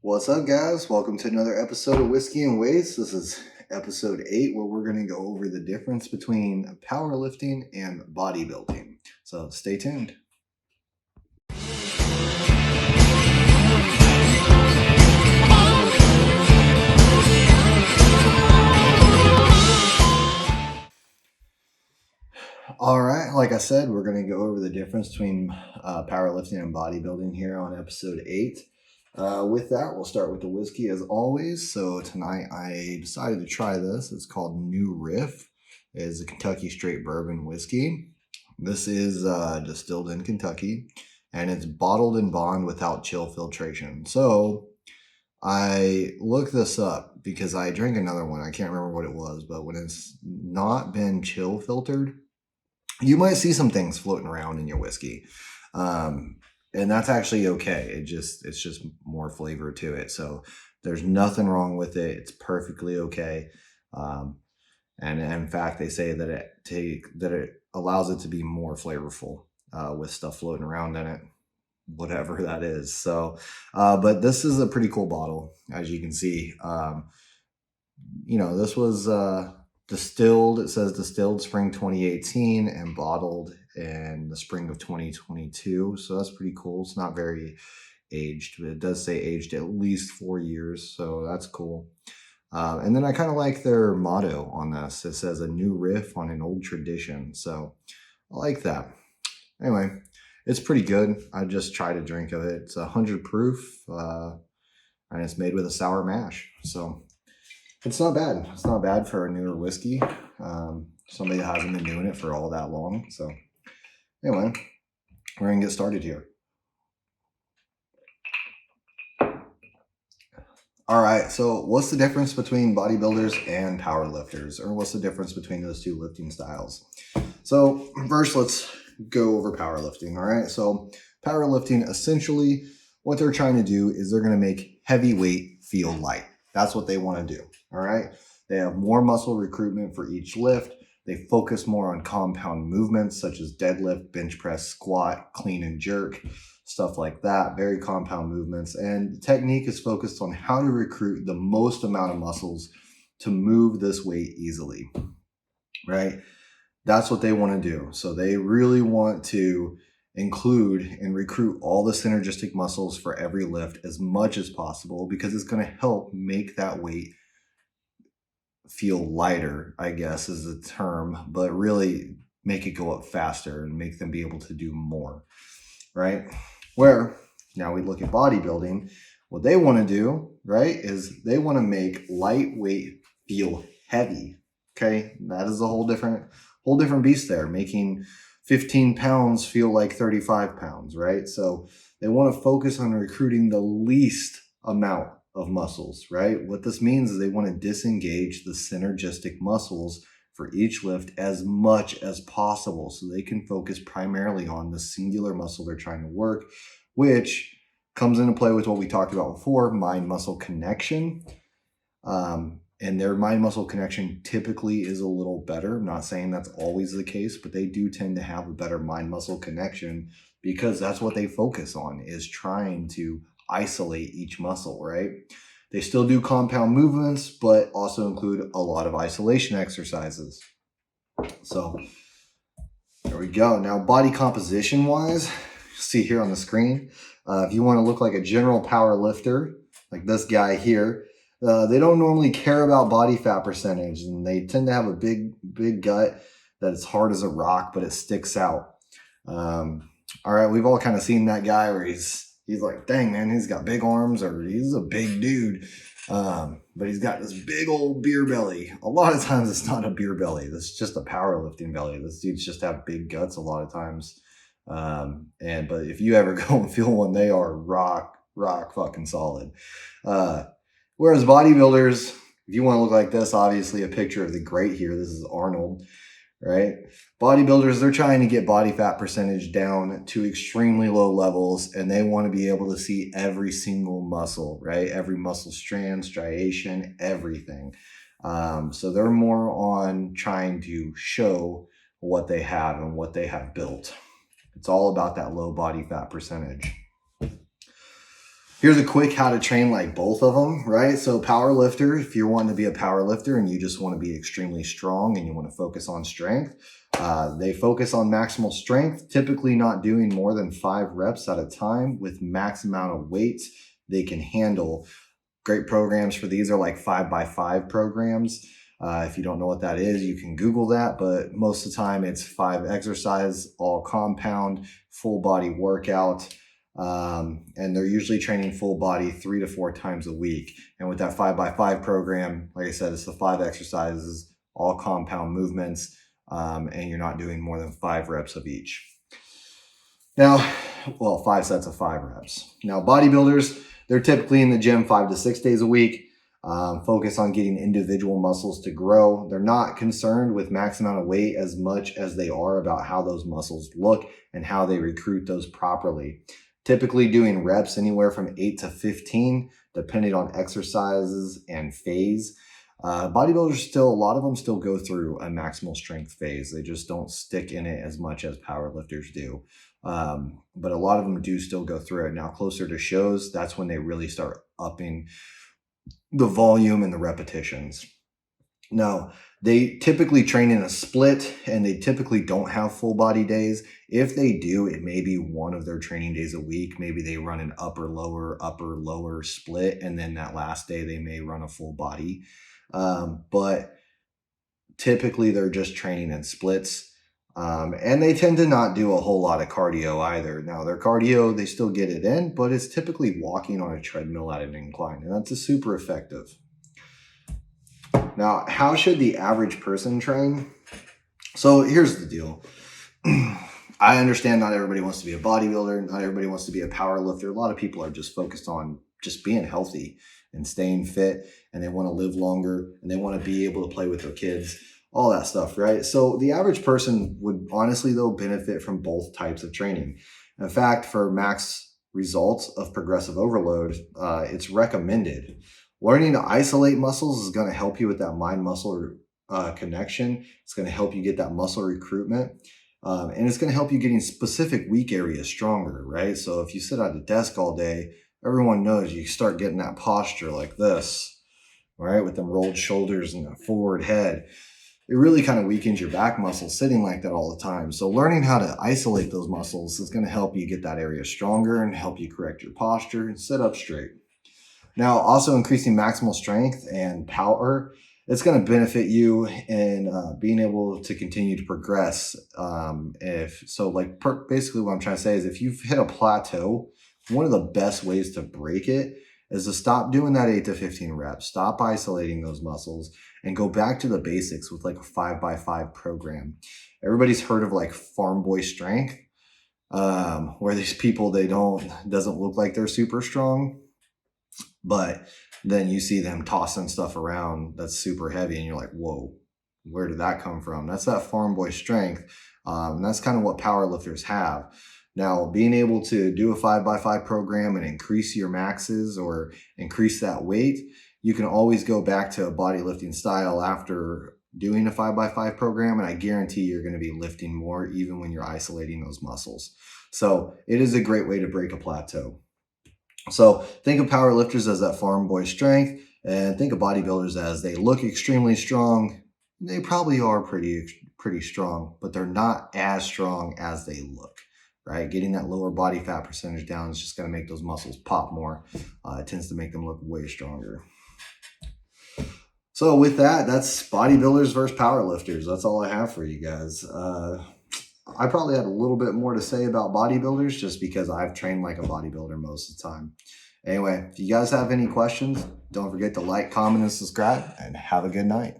What's up, guys? Welcome to another episode of Whiskey and Weights. This is episode 8, where we're going to go over the difference between powerlifting and bodybuilding. So stay tuned. All right, like I said, we're going to go over the difference between powerlifting and bodybuilding here on episode 8. With that, we'll start with the whiskey as always. So tonight I decided to try this. It's called New Riff. It is a Kentucky straight bourbon whiskey. This is distilled in Kentucky, and it's bottled in bond without chill filtration. So I looked this up because I drank another one. I can't remember what it was, but when it's not been chill filtered, you might see some things floating around in your whiskey. And that's actually okay. It's just more flavor to it. So there's nothing wrong with it. It's perfectly okay. And in fact, they say that it allows it to be more flavorful with stuff floating around in it, whatever that is. So, but this is a pretty cool bottle, as you can see. This was distilled. It says distilled spring 2018 and bottled in the spring of 2022. So that's pretty cool. It's not very aged, but it does say aged at least 4 years. So that's cool. And then I kind of like their motto on this. It says a new riff on an old tradition. So I like that. Anyway, it's pretty good. I just tried a drink of it. It's 100 proof, and it's made with a sour mash. So it's not bad. It's not bad for a newer whiskey. Somebody that hasn't been doing it for all that long. So anyway, we're going to get started here. All right, so what's the difference between bodybuilders and powerlifters? Or what's the difference between those two lifting styles? So first, let's go over powerlifting, all right? So powerlifting, essentially, what they're trying to do is they're going to make heavy weight feel light. That's what they want to do, all right? They have more muscle recruitment for each lift. They focus more on compound movements such as deadlift, bench press, squat, clean and jerk, stuff like that, very compound movements. And the technique is focused on how to recruit the most amount of muscles to move this weight easily, right? That's what they want to do. So they really want to include and recruit all the synergistic muscles for every lift as much as possible, because it's going to help make that weight feel lighter, I guess is the term, but really make it go up faster and make them be able to do more, right? Where now we look at bodybuilding, what they want to do, right, is they want to make lightweight feel heavy. Okay, that is a whole different beast there, making 15 pounds feel like 35 pounds, right? So they want to focus on recruiting the least amount of muscles, right? What this means is they want to disengage the synergistic muscles for each lift as much as possible so they can focus primarily on the singular muscle they're trying to work, which comes into play with what we talked about before, mind-muscle connection. And their mind-muscle connection typically is a little better. I'm not saying that's always the case, but they do tend to have a better mind-muscle connection because that's what they focus on, is trying to isolate each muscle, right? They still do compound movements, but also include a lot of isolation exercises. So there we go. Now, body composition wise, see here on the screen, if you want to look like a general power lifter, like this guy here, they don't normally care about body fat percentage, and they tend to have a big gut that is hard as a rock, but it sticks out. All right, we've all kind of seen that guy where he's like, dang, man, he's got big arms, or he's a big dude, but he's got this big old beer belly. A lot of times it's not a beer belly. This is just a powerlifting belly. This dudes just have big guts a lot of times. But if you ever go and feel one, they are rock fucking solid. Whereas bodybuilders, if you want to look like this, obviously a picture of the great here, this is Arnold, right? Bodybuilders, they're trying to get body fat percentage down to extremely low levels, and they want to be able to see every single muscle, right? Every muscle strand, striation, everything. So they're more on trying to show what they have and what they have built. It's all about that low body fat percentage. Here's a quick how to train like both of them, right? So power lifter, if you're wanting to be a power lifter and you just want to be extremely strong and you want to focus on strength, they focus on maximal strength, typically not doing more than 5 reps at a time with max amount of weight they can handle. Great programs for these are like 5x5 programs. If you don't know what that is, you can Google that, but most of the time it's 5 exercise, all compound, full body workout. And they're usually training full body 3 to 4 times a week. And with that 5x5 program, like I said, it's the 5 exercises, all compound movements, and you're not doing more than 5 reps of each. Now, well, 5 sets of 5 reps. Now, bodybuilders, they're typically in the gym 5 to 6 days a week. Focus on getting individual muscles to grow. They're not concerned with max amount of weight as much as they are about how those muscles look and how they recruit those properly. Typically doing reps anywhere from 8 to 15, depending on exercises and phase. Bodybuilders still, a lot of them still go through a maximal strength phase. They just don't stick in it as much as powerlifters do. But a lot of them do still go through it. Now, closer to shows, that's when they really start upping the volume and the repetitions. Now, they typically train in a split and they typically don't have full body days. If they do, it may be one of their training days a week. Maybe they run an upper, lower split. And then that last day they may run a full body. But typically they're just training in splits. And they tend to not do a whole lot of cardio either. Now their cardio, they still get it in, but it's typically walking on a treadmill at an incline. And that's super effective. Now, how should the average person train? So here's the deal. I understand not everybody wants to be a bodybuilder. Not everybody wants to be a power lifter. A lot of people are just focused on just being healthy and staying fit, and they want to live longer, and they want to be able to play with their kids, all that stuff, right? So the average person would honestly, though, benefit from both types of training. In fact, for max results of progressive overload, it's recommended. Learning to isolate muscles is going to help you with that mind-muscle connection. It's going to help you get that muscle recruitment. And it's going to help you getting specific weak areas stronger, right? So if you sit at a desk all day, everyone knows you start getting that posture like this, right? With them rolled shoulders and a forward head. It really kind of weakens your back muscles sitting like that all the time. So learning how to isolate those muscles is going to help you get that area stronger and help you correct your posture and sit up straight. Now, also increasing maximal strength and power, it's going to benefit you in being able to continue to progress. Basically what I'm trying to say is if you've hit a plateau, one of the best ways to break it is to stop doing that 8 to 15 reps, stop isolating those muscles, and go back to the basics with like a 5x5 program. Everybody's heard of like farm boy strength, where these people, doesn't look like they're super strong. But then you see them tossing stuff around that's super heavy and you're like, whoa, where did that come from? That's that farm boy strength. And that's kind of what powerlifters have. Now, being able to do a 5x5 program and increase your maxes or increase that weight, you can always go back to a bodylifting style after doing a 5x5 program. And I guarantee you're going to be lifting more even when you're isolating those muscles. So it is a great way to break a plateau. So think of powerlifters as that farm boy strength, and think of bodybuilders as they look extremely strong. They probably are pretty strong, but they're not as strong as they look, right? Getting that lower body fat percentage down is just going to make those muscles pop more. It tends to make them look way stronger. So with that, that's bodybuilders versus powerlifters. That's all I have for you guys. I probably had a little bit more to say about bodybuilders just because I've trained like a bodybuilder most of the time. Anyway, if you guys have any questions, don't forget to like, comment, and subscribe, and have a good night.